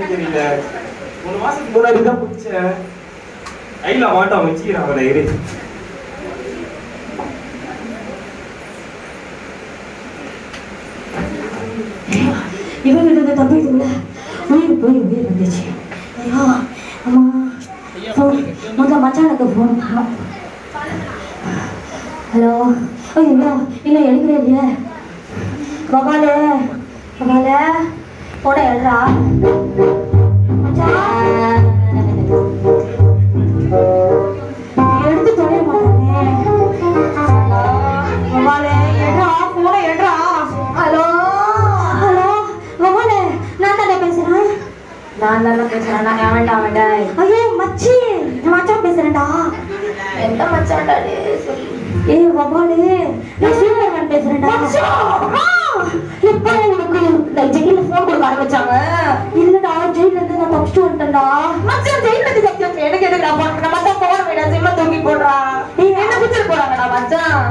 தெரியல 3 மாசத்துக்கு முன்னாடி தான் பிடிச்சேன். கையில மாட்டான் வச்சுக்கிறான் அவனை. இரு இவங்கிட்ட தப்பி இல்லை உயிர் போய் உயிர் வந்துச்சு. ஐயோ அம்மா முதல்ல மச்சானுக்கு ஃபோன் பண்ணோம். ஹலோ ஐயோ இல்லை எடுக்கிறே இல்லையே. பபாலே பபாலே போட எழுறா எடுத்து தொலைய மாட்டானே. பபாலே எழுறா போட எழுறா. ஹலோ ஹலோ பபாலே நான் தானே பேசுறேன். நான் தானே பேசுறேன். நான் வேண்டாம் வேண்டாம். ஐயோ மச்சி மச்சான் பேசுறேன்டா. எந்த மச்சான்டா சொல்லு. ஏய் பபாலே நான் சீனியர் பேசுறேன்டா. எப்ப உனக்கு ஜெயில போன் கொடுக்க ஆரம்பிச்சாங்க? இல்லடா ஜெயில இருந்து நான் தப்பிச்சு வந்துட்டேன்டா. மச்சான் ஜெயில இருந்து தப்பிச்சு எனக்கு எதுக்கு நம்ம தான் போன வேடா சிம்ம தூக்கி போடுறா. என்ன பிடிச்சிட்டு போறாங்கடா மச்சான்.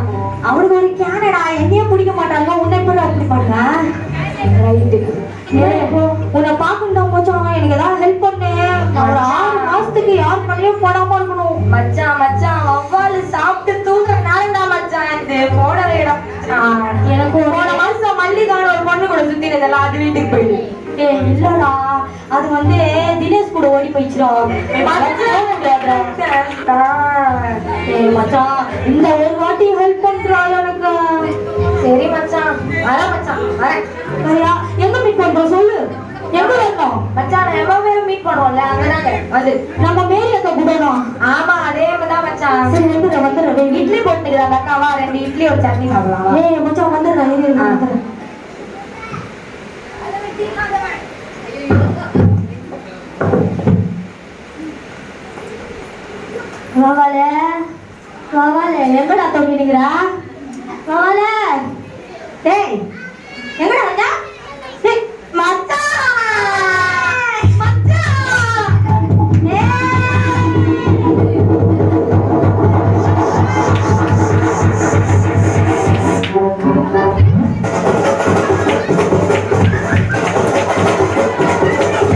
அவனுக்கு ஒரு கேனடா என்னையே பிடிக்க மாட்டாங்க. உன்னை எப்படி அப்படி பண்ண உன்னை பாக்கண்டா மச்சான். எனக்கு ஏதாவது ஹெல்ப் பண்ணு. ஒரு 6 மாசத்துக்கு யார் பண்ணலையும் போடாம இருக்கணும். மச்சான் மச்சான் வவ்வாலு சாப்பிட்டு தூக்க நாளா மச்சான் இது போட வேடம். எனக்கு போன மாசம் மல்லிகான ஒரு பொண்ணு கூட சுத்தி இருந்தல அது வீட்டுக்கு போயிடு. ஏ இல்லடா அது வந்து தினேஷ் கூட ஓடி போயிடுச்சிடும். மச்சான் இந்த ஒரு வாட்டி ஹெல்ப் பண்றா எனக்கு. சரி மச்சான் வரேன் மச்சான் வரேன். சரியா எங்க மீட் பண்றோம் சொல்லு. எங்க வரணும் மச்சான்? நம்ம எப்பவே மீட் பண்ணுவோம்ல அங்கதாங்க வந்து நம்ம மேரி அக்கா கூடணும். ஆமா அதே தான் மச்சான். சரி வந்துடுறேன். இட்லி போட்டுக்கிறாங்க அக்காவா 2 இட்லி ஒரு சட்னி சாப்பிடலாம். ஏய் மச்சான் வந்துடுறேன். வாவாலே வாவாலே எங்கடா தோங்கிடுகிறா? வாவாலே டேய் எங்கடா